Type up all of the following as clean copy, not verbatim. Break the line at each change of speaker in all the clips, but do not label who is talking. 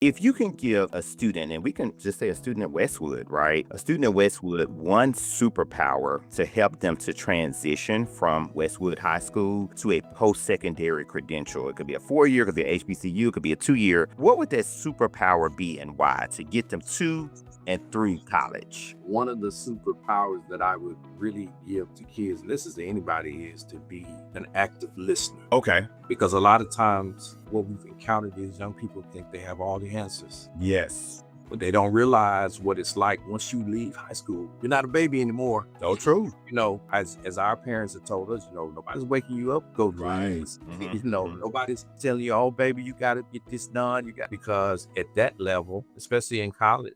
If you can give a student, and we can just say a student at Westwood, right? A student at Westwood one superpower to help them to transition from Westwood High School to a post-secondary credential. It could be a 4-year, it could be a HBCU, it could be a 2-year. What would that superpower be and why to get them to and through college?
One of the superpowers that I would really give to kids, and this is to anybody, is to be an active listener.
Okay.
Because a lot of times what we've encountered is young people think they have all the answers,
Yes.
but they don't realize what it's like once you leave high school. You're not a baby anymore.
So true.
As our parents have told us, nobody's waking you up, go to
Right.
class. Nobody's telling you, oh, baby, you got to get this done. Because at that level, especially in college,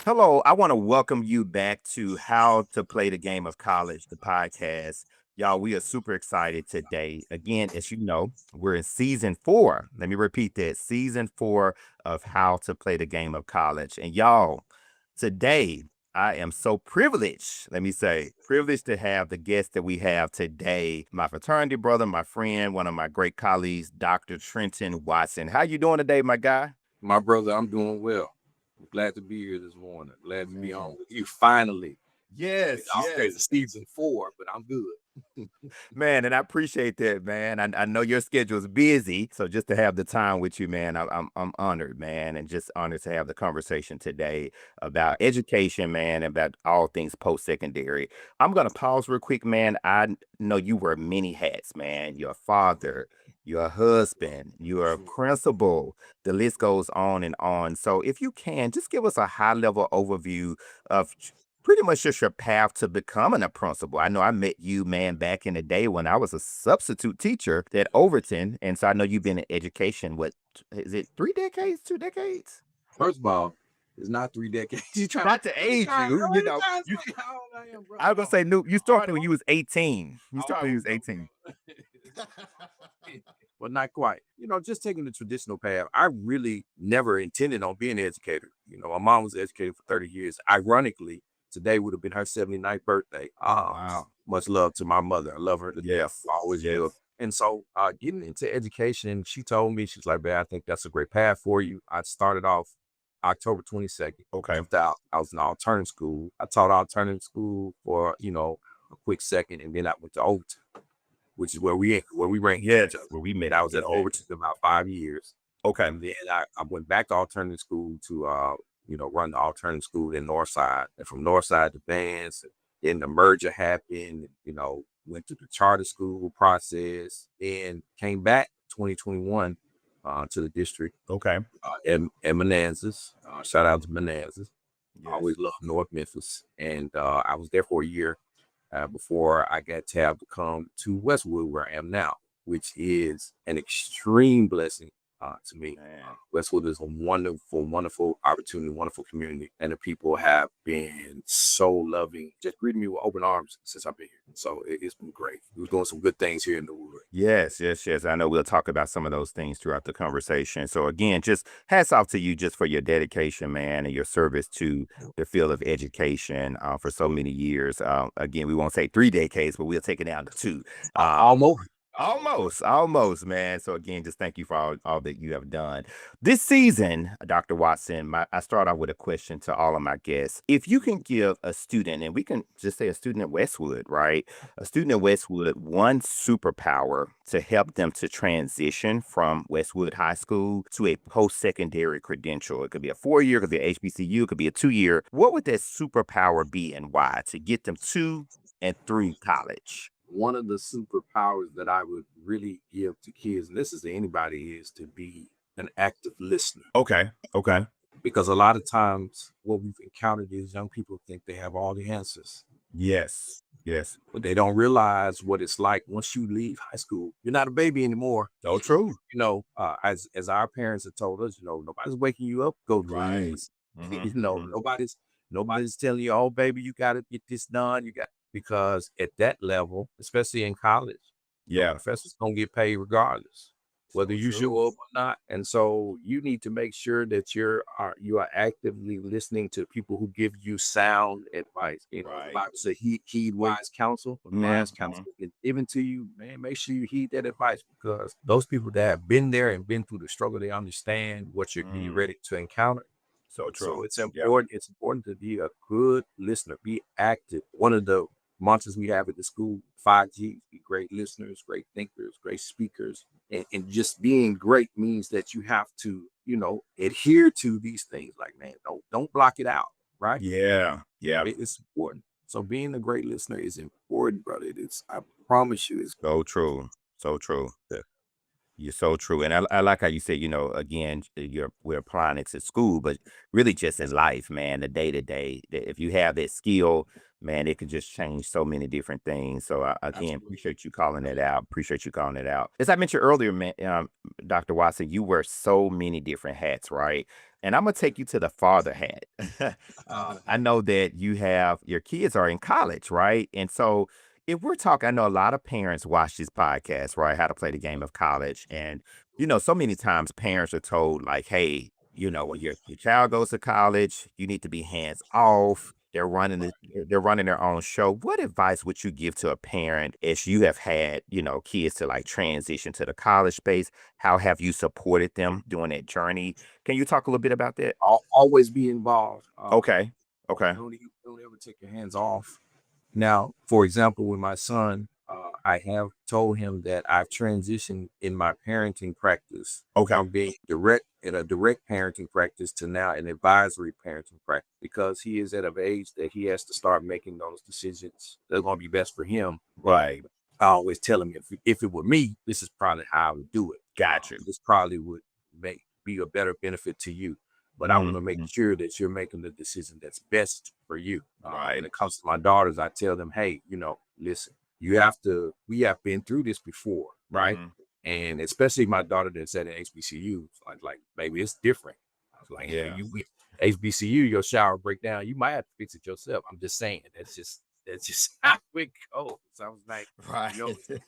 Hello, I want to welcome you back to How to Play the Game of College, the podcast. Y'all, we are super excited today. Again, as you know, we're in season 4. Let me repeat that, season 4 of How to Play the Game of College. And y'all, today, I am so privileged, privileged to have the guest that we have today, my fraternity brother, my friend, one of my great colleagues, Dr. Trenton Watson. How you doing today, my guy?
my brother, I'm doing well. I'm glad to be here this morning. Glad to be on with you finally.
Yes,
It's season 4, but I'm good.
Man, and I appreciate that, man. I know your schedule is busy, so just to have the time with you, man, I'm honored, man, and just honored to have the conversation today about education, man, about all things post-secondary. I'm gonna pause real quick, man. I know you wear many hats, man. You're a father, you're a husband, you're a principal. The list goes on and on. So if you can, just give us a high-level overview of pretty much just your path to becoming a principal. I know I met you, man, back in the day when I was a substitute teacher at Overton. And so I know you've been in education, what is it, 3 decades, 2 decades?
First of all, it's not 3 decades.
Not to age you,
How old I am, bro.
I was gonna say, you started when you was 18. You started when you was 18.
Well, not quite. Just taking the traditional path. I really never intended on being an educator. My mom was an educator for 30 years. Ironically, today would have been her 79th birthday.
Wow.
Much love to my mother. I love her to
Yes.
death. Always
Yes.
will. And so getting into education, she told me, she's like, man, I think that's a great path for you. I started off October 22nd.
Okay.
I was in alternative school. I taught alternative school for, a quick second. And then I went to Overton, which is where we ranked.
Yes, where we met.
I was at Overton for about 5 years.
Okay.
And then I went back to alternative school to run the alternative school in Northside, and from Northside to Vance. Then the merger happened, went through the charter school process, and came back 2021 to the district.
Okay.
And Manassas. Shout out to Manassas.
Yes.
I always loved North Memphis. And I was there for a year before I got tabbed to come to Westwood, where I am now, which is an extreme blessing to me. Westwood is a wonderful, wonderful opportunity, wonderful community. And the people have been so loving, just greeting me with open arms since I've been here. So it's been great. We're doing some good things here in the wood.
Yes. I know we'll talk about some of those things throughout the conversation. So again, just hats off to you just for your dedication, man, and your service to the field of education for so many years. Again, we won't say 3 decades, but we'll take it down to 2. Almost, man. So again, just thank you for all that you have done. This season, Dr. Watson, I start off with a question to all of my guests. If you can give a student, and we can just say a student at Westwood, right? A student at Westwood one superpower to help them to transition from Westwood High School to a post-secondary credential. It could be a 4-year, it could be a HBCU, it could be a 2-year. What would that superpower be and why to get them to and through college?
One of the superpowers that I would really give to kids, and this is to anybody, is to be an active listener.
Okay.
Because a lot of times what we've encountered is young people think they have all the answers,
Yes.
but they don't realize what it's like once you leave high school. You're not a baby anymore.
So true.
As our parents have told us, nobody's waking you up, go to class. Nobody's telling you, oh, baby, you got to get this done. Because at that level, especially in college,
Yeah.
professors gonna get paid regardless. whether
So
you
true.
show up or not. And so you need to make sure that you are actively listening to people who give you sound advice. You know, the
Right.
Bible says heed wise counsel, or wise
Mhm.
counsel is given to you. Man, make sure you heed that advice, because those people that have been there and been through the struggle, they understand what you're getting
Mm.
ready to encounter.
So
And so
true.
it's
Yep.
important. It's important to be a good listener, be active. One of the mantras we have at the school, 5G, be great listeners, great thinkers, great speakers. And just being great means that you have to, adhere to these things. Like, man, don't block it out, right?
Yeah. Yeah.
It's important. So being a great listener is important, brother. It is, I promise you, it's
So true. So true.
yeah,
You're so true. And I like how you said, again, we're applying it to school, but really just in life, man, the day to day. If you have that skill, man, it could just change so many different things. So again,
absolutely.
appreciate you calling it out. Appreciate you calling it out. As I mentioned earlier, man, Dr. Watson, you wear so many different hats, right? And I'm gonna take you to the father hat. I know that you have your kids are in college, right? And so if we're talking, I know a lot of parents watch this podcast, right? How to play the game of college. And, so many times parents are told, like, hey, when your child goes to college, you need to be hands off. They're running their own show. What advice would you give to a parent as you have had, kids to like transition to the college space? How have you supported them during that journey? Can you talk a little bit about that?
Always be involved.
Okay. Okay.
Don't ever take your hands off. Now, for example, with my son, I have told him that I've transitioned in my parenting practice
Okay.
from being a direct parenting practice to now an advisory parenting practice, because he is at an age that he has to start making those decisions that are going to be best for him. And
Right.
I always tell him, if it were me, this is probably how I would do it.
Got you.
This probably would be a better benefit to you. But I want to make
Mhm.
sure that you're making the decision that's best for you. When
Right.
it comes to my daughters, I tell them, hey, listen, we have been through this before, right?
Mhm.
And especially my daughter that's at an HBCU, like, baby, it's different. I was like,
Yeah.
HBCU, your shower break down, you might have to fix it yourself. I'm just saying, that's just how it goes. So I was like,
Right.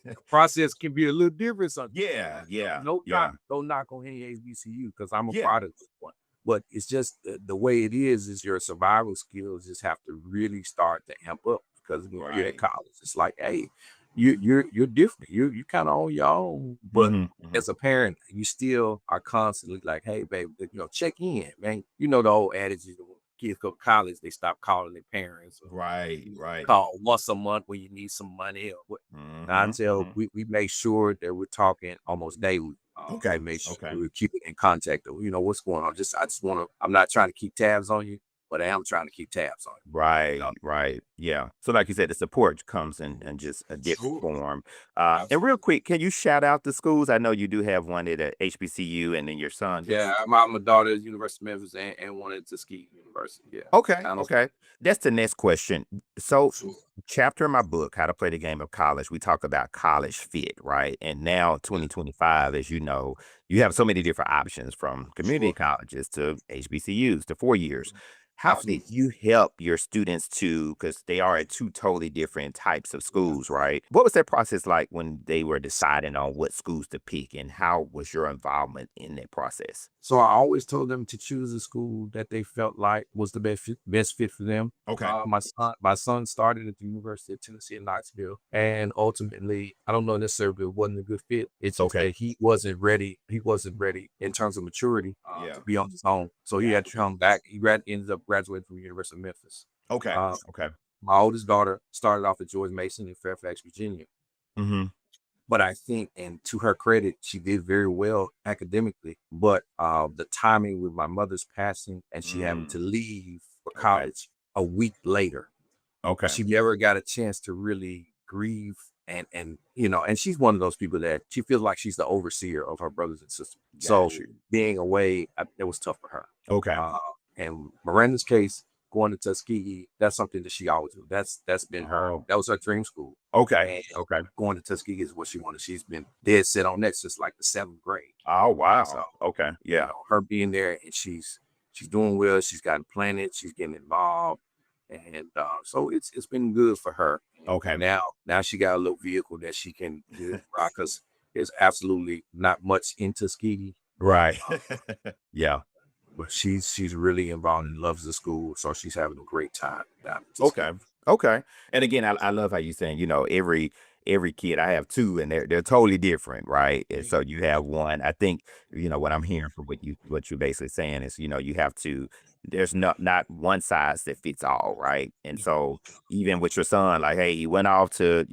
the process can be a little different sometimes.
Yeah, yeah,
No
yeah,
knock, no knock on any HBCU, because I'm a
yeah,
part of this one. But it's just the way it is your survival skills just have to really start to amp up, because when you're at
right.
college, it's like, hey, you're different. You kind of on your own, but
Mhm, mhm.
as a parent, you still are constantly like, hey, baby, check in, man. You know the old adage is, when kids go to college, they stop calling their parents, or
Right, right.
call once a month when you need some money or what. Now,
Mhm,
until
mhm.
we make sure that we're talking almost daily.
Okay,
And make sure
okay.
we're keeping in contact of, what's going on. I just want to, I'm not trying to keep tabs on you, but I am trying to keep tabs on you.
Right, right. Yeah. So like you said, the support comes in just a different
Sure.
form. And real
Absolutely.
quick, can you shout out the schools? I know you do have one at a HBCU and then your son.
Yeah, my daughter is University of Memphis, and one at Tuskegee University. Yeah.
Okay,
Kind of
okay. That's the next question. So,
sure.
chapter in my book, How to Play the Game of College, we talk about college fit, right? And now, 2025, as you know, you have so many different options from community
Sure.
colleges to HBCUs to 4 years. How did
Absolutely.
you help your students to, because they are at two totally different types of schools, right? What was that process like when they were deciding on what schools to pick, and how was your involvement in that process?
So I always told them to choose a school that they felt like was the best fit for them.
Okay.
My son started at the University of Tennessee in Knoxville, and ultimately, I don't know necessarily it wasn't a good fit. It's just
Okay.
that he wasn't ready. He wasn't ready in terms of maturity
Yeah.
to be on his own. So he had to come back. Ended up graduating from the University of Memphis.
Okay.
Uh,
Okay.
my oldest daughter started off at George Mason in Fairfax, Virginia.
Hmm.
But I think, and to her credit, she did very well academically. But the timing with my mother's passing and she having to
Mm.
leave for
Okay.
college a week later,
Okay.
she never got a chance to really grieve. And she's one of those people that she feels like she's the overseer of her brothers and sisters. So
Got you.
being away, it was tough for her.
Okay.
Uh, and Miranda's case, going to Tuskegee, that's something that she always do. That's been her.
Oh,
That was her dream school.
okay.
And
Okay.
going to Tuskegee is what she wanted. She's been dead set on that since like the seventh grade.
Oh,
So
wow. Okay. Yeah.
her being there, and she's doing well. She's gotten planted. She's getting involved, and so it's been good for her.
Okay.
Now she got a little vehicle that she can rock us. is absolutely not much into skiing,
Right.
uh,
Yeah.
but she's really involved and loves the school, so she's having a great time down at the
Okay.
school.
Okay. And again, I love how you saying, every kid I have two and they're totally different, right? And so you have one. I think, what I'm hearing from what you're basically saying is, you have to there's not one size that fits all, right? And so even with your son, like, hey, he went off to,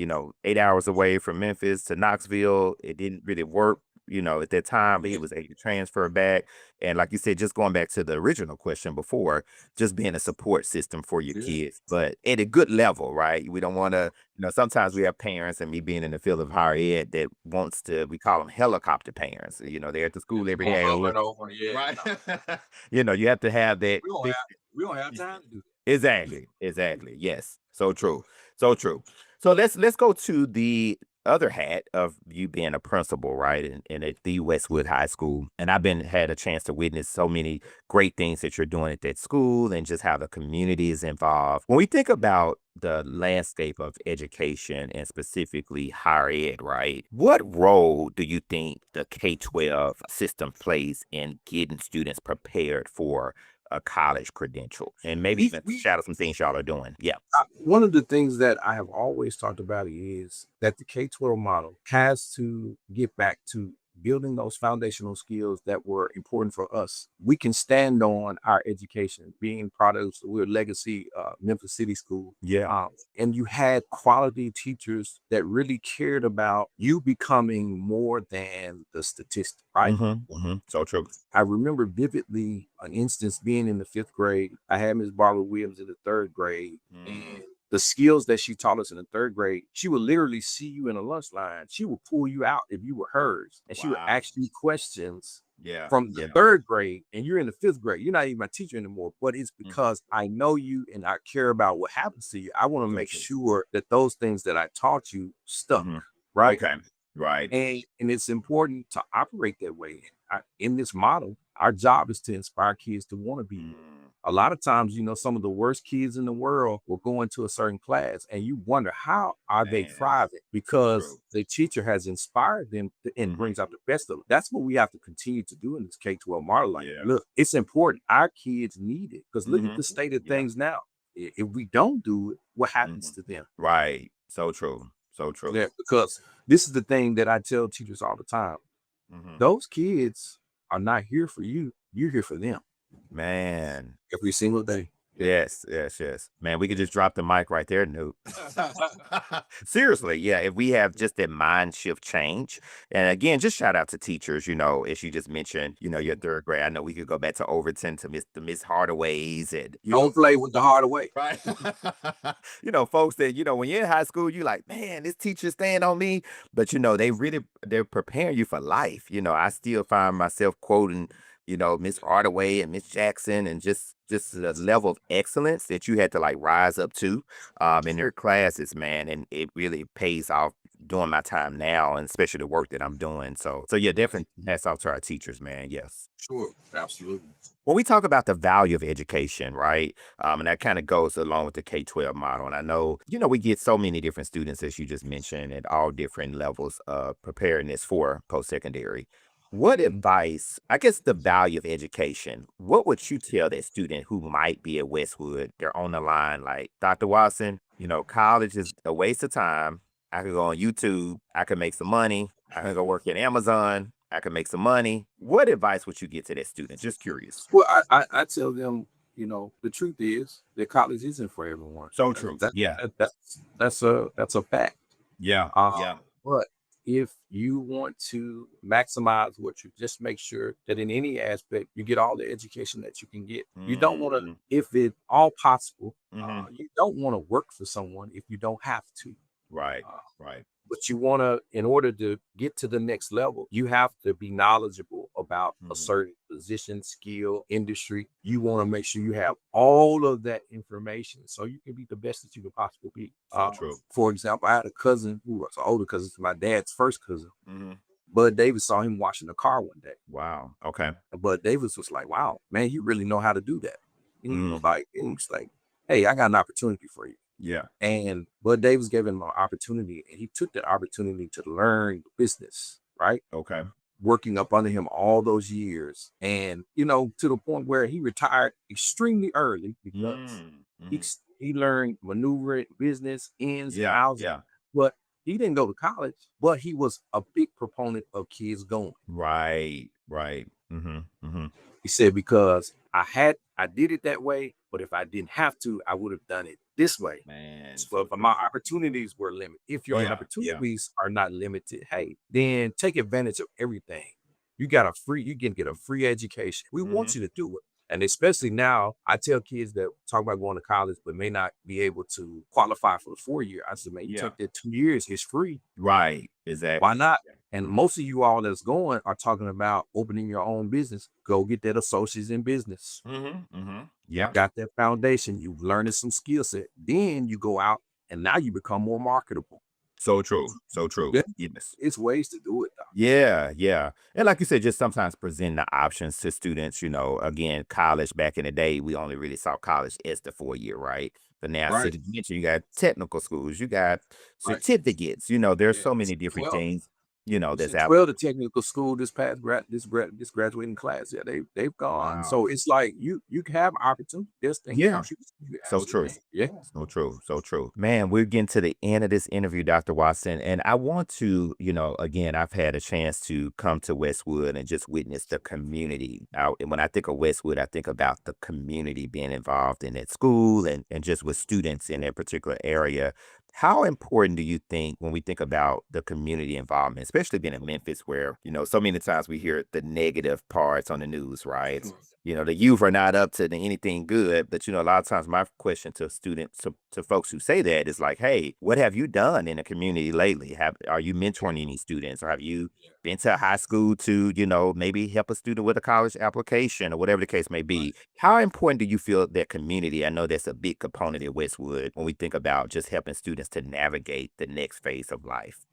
8 hours away from Memphis to Knoxville. It didn't really work, at that time, but he was able to transfer back. And like you said, just going back to the original question before, just being a support system for your
Yeah.
kids, but at a good level, right? We don't want to, sometimes we have parents and me being in the field of higher ed that wants to, we call them helicopter parents. They're at the school every
Going
day.
up and over, yeah,
Right.
no,
You have to have that
we don't
big.
have we don't have time to do
Exactly. Exactly. Yes. So true. So true. So let's go to the other hat of you being a principal, right? And at the Westwood High School. And I've been had a chance to witness so many great things that you're doing at that school and just how the community is involved. When we think about the landscape of education and specifically higher ed, right? What role do you think the K-12 system plays in getting students prepared for a college credential and maybe
it.
even
We
shadow some things y'all are doing. Yeah.
One of the things that I have always talked about is that the K-12 model has to get back to building those foundational skills that were important for us. We can stand on our education, being products, we're a legacy Memphis City School.
Yeah.
And you had quality teachers that really cared about you becoming more than the statistic, right?
So true.
I remember vividly an instance being in the 5th grade. I had Miss Barbara Williams in the 3rd grade, and the skills that she taught us in the 3rd grade, she would literally see you in a lunch line. She would pull you out if you were hers, and she would
Wow.
ask you questions
Yeah.
from the
Yeah.
3rd grade, and you're in the 5th grade. You're not even my teacher anymore, but it's because I know you and I care about what happens to you. I want to
So
make
true.
sure that those things that I taught you stuck, right?
Okay. Right.
And it's important to operate that way. In this model, our job is to inspire kids to want to be here. A lot of times, some of the worst kids in the world will go into a certain class and you wonder how are they
Man.
thriving
So true.
because the teacher has inspired them and brings out the best of them. That's what we have to continue to do in this K-12 model. Like,
Yeah.
look, it's important. Our kids need it because look at the state of
Yeah.
things now. If we don't do it, what happens to them?
Right. So true. So true.
Yeah, because this is the thing that I tell teachers all the time. Those kids are not here for you. You're here for them
Man.
every single day.
Yes, yes, yes. Man, we could just drop the mic right there, Newt. Seriously, yeah. If we have just that mind shift change, and again, just shout out to teachers. As you just mentioned, your 3rd grade. I know we could go back to Overton to Miss Hardaways and
Don't play with the heart away.
right. Folks that when you're in high school, you like, man, this teacher staying on me, but they're preparing you for life. I still find myself quoting Miss Hardaway and Miss Jackson, and just the level of excellence that you had to like rise up to in their classes, man. And it really pays off during my time now, and especially the work that I'm doing. So yeah, definitely hats off to our teachers, man. Yes.
Sure, absolutely.
When we talk about the value of education, right? And that kind of goes along with the K-12 model. And I know, we get so many different students, as you just mentioned, at all different levels of preparedness for post-secondary. What advice, I guess the value of education, what would you tell that student who might be at Westwood? They're on the line like, Dr. Watson, college is a waste of time. I could go on YouTube. I could make some money. I can go work at Amazon. I can make some money. What advice would you get to that student? Just curious.
Well, I tell them, the truth is that college isn't for everyone.
So true. Yeah.
That's a fact.
Yeah.
Uh, But if you want to maximize what you just make sure that in any aspect you get all the education that you can get. You don't want to, if it all possible, you don't want to work for someone if you don't have to.
Right. Right.
But you want to, in order to get to the next level, you have to be knowledgeable about a certain position, skill, industry. You want to make sure you have all of that information so you can be the best that you can possibly be.
So true.
For example, I had a cousin who was an older cousin to my dad's first cousin. Bud Davis saw him washing a car one day.
Wow. Okay.
And Bud Davis was like, wow, man, you really know how to do that. And he was like, hey, I got an opportunity for you.
Yeah.
And Bud Davis gave him an opportunity, and he took that opportunity to learn business, right?
Okay.
Working up under him all those years. And, to the point where he retired extremely early because
Mm. Mhm.
he learned maneuvering, business, ins and
Yeah,
outs.
yeah.
But he didn't go to college, but he was a big proponent of kids going.
Right, right. Mhm, mhm.
He said, because I did it that way, but if I didn't have to, I would have done it this way.
Man,
So
so
if my
true.
opportunities were limited, if your
Yeah, yeah.
opportunities are not limited, hey, then take advantage of everything. You can get a free education. We want
Mhm.
you to do it. And especially now, I tell kids that talk about going to college, but may not be able to qualify for the 4 year. I said, man, you
Yeah.
take that 2 years, it's free.
Right,
Why
exactly.
not?
Yeah.
And most of you all that's going are talking about opening your own business. Go get that associates in business.
Mhm, mhm.
You
Yeah.
got that foundation. You've learned some skill set. Then you go out and now you become more marketable.
So true, so true.
Yeah,
Yes.
it's ways to do it though.
Yeah, yeah. And like you said, just sometimes present the options to students, again, college back in the day, we only really saw college as the 4 year, right? But now,
Right.
city mentioned, you got technical schools, you got
Right.
certificates, there's
Yeah.
so
We
many
sent
different
12.
things,
We
that's
sent
out.
12 to technical school this past this graduating class. Yeah, they've gone.
Wow.
So it's like you can have opportunity. There's things
Yeah.
out you
So true.
absolutely. Yeah.
So true. So true. Man, we're getting to the end of this interview, Dr. Watson. And I want to, again, I've had a chance to come to Westwood and just witness the community out. And when I think of Westwood, I think about the community being involved in that school and just with students in that particular area. How important do you think when we think about the community involvement, especially being in Memphis, where, so many times we hear the negative parts on the news, right? The youth are not up to anything good. But, a lot of times my question to students, to folks who say that is like, hey, what have you done in the community lately? Are you mentoring any students, or have you been to high school to, maybe help a student with a college application or whatever the case may be? How important do you feel that community? I know that's a big component at Westwood when we think about just helping students to navigate the next phase of life.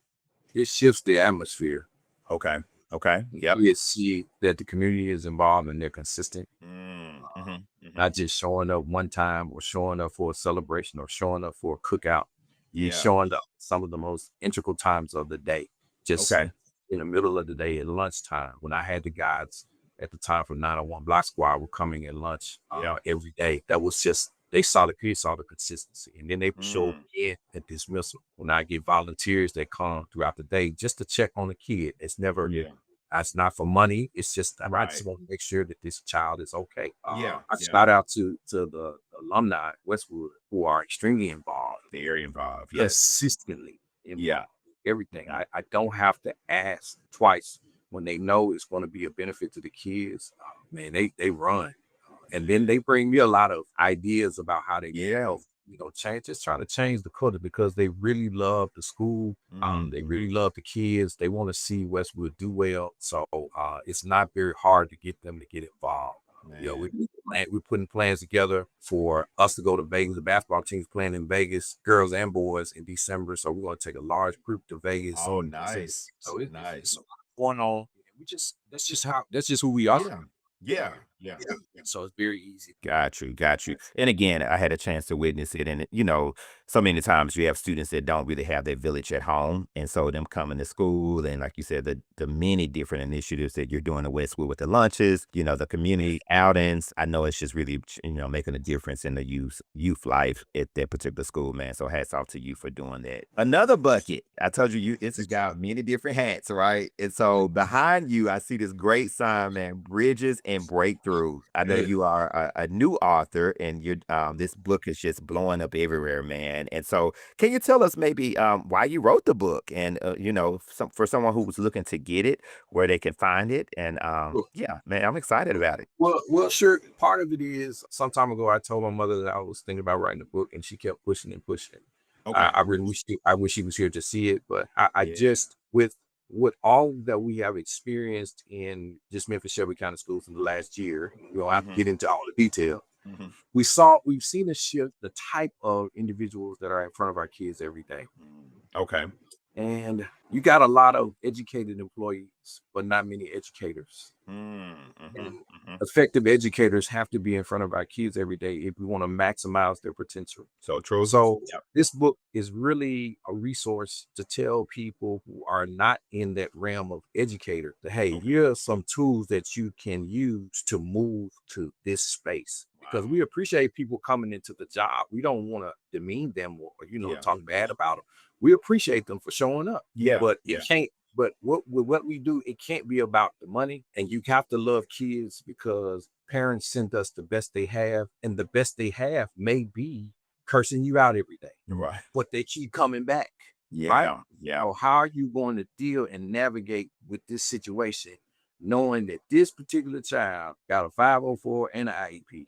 It shifts the atmosphere.
Okay. Okay. Yep.
Kids see that the community is involved and they're consistent,
Mm, hmm, hmm.
not just showing up one time or showing up for a celebration or showing up for a cookout. You
Yeah.
showing up some of the most integral times of the day, just
Okay.
in the middle of the day at lunchtime. When I had the guys at the time from 901 Block Squad were coming at lunch
Yeah.
every day. That was just they saw the kids saw the consistency, and then they would show up
Mm,
again at dismissal. When I get volunteers that come throughout the day just to check on the kid, it's never
yeah.
that's not for money. It's just I
Right.
just want to make sure that this child is okay.
Yeah.
I
Yeah.
shout out to the alumni at Westwood who are extremely involved,
Very involved. Yes.
consistently
Yeah.
involved. Everything.
Mhm.
I don't have to ask twice when they know it's going to be a benefit to the kids. Man, they run, and then they bring me a lot of ideas about how they can
Yeah.
help. Change just trying to change the culture because they really love the school.
Mhm.
They really love the kids. They want to see Westwood do well. So it's not very hard to get them to get involved.
Man.
We're putting plans together for us to go to Vegas. The basketball team's playing in Vegas, girls and boys, in December. So we're going to take a large group to Vegas.
Oh,
So,
nice.
so it's
Nice.
a lot going on. We just that's just who we are.
Yeah. Yeah. Yeah.
So it's very easy.
Got you, got you. And again, I had a chance to witness it. And, so many times you have students that don't really have their village at home. And so them coming to school and like you said, the many different initiatives that you're doing at Westwood with the lunches, the community outings. I know it's just really, making a difference in the youth life at that particular school, man. So hats off to you for doing that. Another bucket. I told you, it's got many different hats, right? And so behind you, I see this great sign, man, Bridges and Breakthrough. I know you are a new author and this book is just blowing up everywhere, man. And so can you tell us maybe why you wrote the book and, for someone who was looking to get it, where they can find it? And yeah, man, I'm excited about it.
Well, sure. Part of it is some time ago, I told my mother that I was thinking about writing a book, and she kept pushing and pushing.
Okay.
I wish she was here to see it, but I
Yeah.
just with all that we have experienced in just Memphis Shelby County schools in the last year, I have to
Hmm.
get into all the detail.
Hmm.
We've seen a shift, the type of individuals that are in front of our kids every day.
Okay.
And you got a lot of educated employees, but not many educators.
Mm-hmm,
And
hmm.
effective educators have to be in front of our kids every day if we want to maximize their potential.
So true.
So
Yep.
this book is really a resource to tell people who are not in that realm of educator that, hey,
Okay.
here are some tools that you can use to move to this space. Because
Wow.
we appreciate people coming into the job. We don't want to demean them or
Yeah.
talk bad about them. We appreciate them for showing up.
Yeah.
But
Yeah.
it can't, but what we do, it can't be about the money. And you have to love kids because parents sent us the best they have, and the best they have may be cursing you out every day,
Right.
but they keep coming back, right?
Yeah. Yeah.
So how are you going to deal and navigate with this situation, knowing that this particular child got a 504 and an IEP?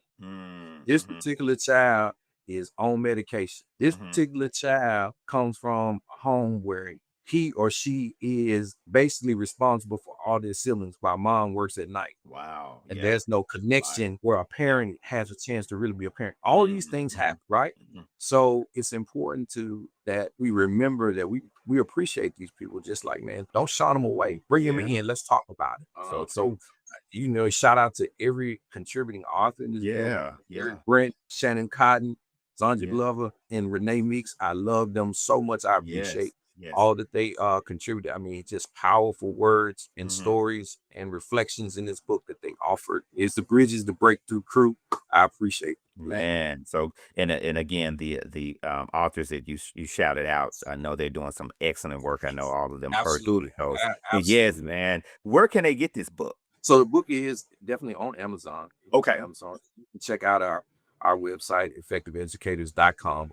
This
Mm-hmm.
particular child is on medication. This
Hmm.
particular child comes from a home where he or she is basically responsible for all their siblings while mom works at night.
Wow.
And
Yeah.
there's no
Right.
connection where a parent has a chance to really be a parent. All of these things
Mm-hmm.
happen, right?
Hmm.
So it's important to that we remember that we appreciate these people. Just like, man, don't shun them away. Bring them
Yeah.
in. Let's talk about it.
So
So
true.
shout out to every contributing author in this book.
Yeah.
Eric
Yeah.
Brent, Shannon Cotton, Zonja
Yeah.
Glover, and Renee Meeks. I love them so much. I
Yes.
appreciate
Yes.
all that they contributed. I mean, just powerful words and
Hmm.
stories and reflections in this book that they offered. It's the Bridges, the Breakthrough crew. I appreciate it.
Man, so and again, the authors that you shouted out, I know they're doing some excellent work. I know all of them personally.
Absolutely.
So yes,
Absolutely.
man. Where can they get this book?
So the book is definitely on Amazon. It's on
Okay.
Amazon. You can check out our website, effectiveeducators.com.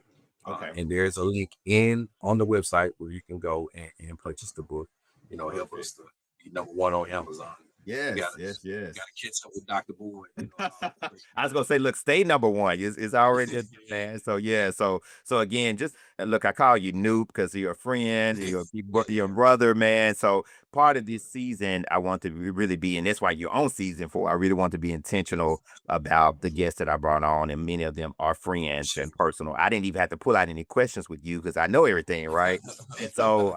Okay.
And there's a link in on the website where you can go and purchase the book. Help
Perfect.
us to be number one on Amazon. We
Yes,
gotta,
yes,
we
yes.
gotta catch up with Dr. Boyd.
I was gonna say, look, stay number one. It's already a man. So yeah. So again, just look, I call you Noob because you're a friend, you're a brother, man. So part of this season, I want to really be, and that's why you're on season 4. I really want to be intentional about the guests that I brought on, and many of them are friends and personal. I didn't even have to pull out any questions with you because I know everything, right? And so,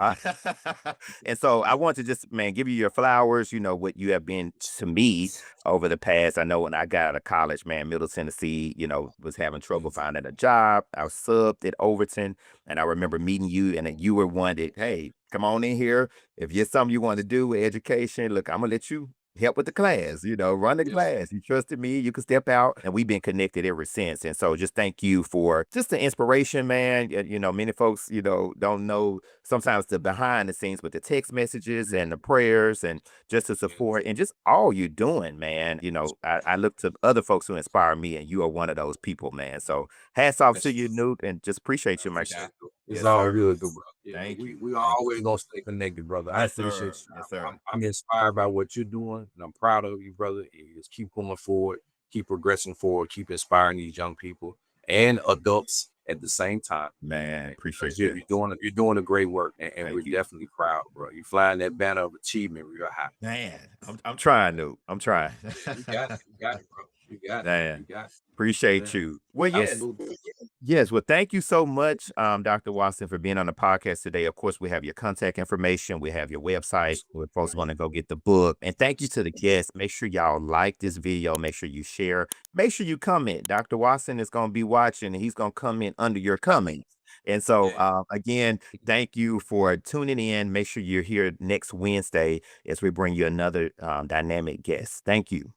and so I want to just, man, give you your flowers. You know what you have been to me over the past. I know when I got out of college, man, Middle Tennessee, was having trouble finding a job. I was subbed at Overton, and I remember meeting you, and then you were one that, hey, come on in here. If you're something you want to do with education, look, I'm gonna let you help with the class, run the
Yes.
class. You trusted me, you could step out, and we've been connected ever since. And so just thank you for just the inspiration, man. Many folks, don't know sometimes the behind the scenes with the text messages and the prayers and just the support and just all you doing, man. I look to other folks who inspire me, and you are one of those people, man. So hats off to
Yes.
you, Newt, and just appreciate you, my
Appreciate
guy.
it. It's
Yes,
all
sir.
good, good bro.
Thank you.
We are
Thank you.
always gonna stay connected, brother. I
Yes,
appreciate
sir.
you.
Yes, sir.
I'm inspired by what you're doing, and I'm proud of you, brother. You just keep going forward, keep progressing forward, keep inspiring these young people and adults at the same time.
Man,
Because
appreciate
you're,
that.
you're doing a great work, and we're
Thank you.
definitely proud, bro. You're flying that banner of achievement real high.
Man, I'm trying, Newt. I'm trying.
Yeah, you got it. You got it, bro. You got it. You
Man,
got it.
appreciate
Yeah.
you. Well, yes.
Absolutely.
Yes, well, thank you so much, Dr. Watson, for being on the podcast today. Of course, we have your contact information. We have your website where folks want to go get the book. And thank you to the guests. Make sure y'all like this video. Make sure you share. Make sure you comment. Dr. Watson is going to be watching, and he's going to comment under your comments. And so,
Yeah.
again, thank you for tuning in. Make sure you're here next Wednesday as we bring you another dynamic guest. Thank you.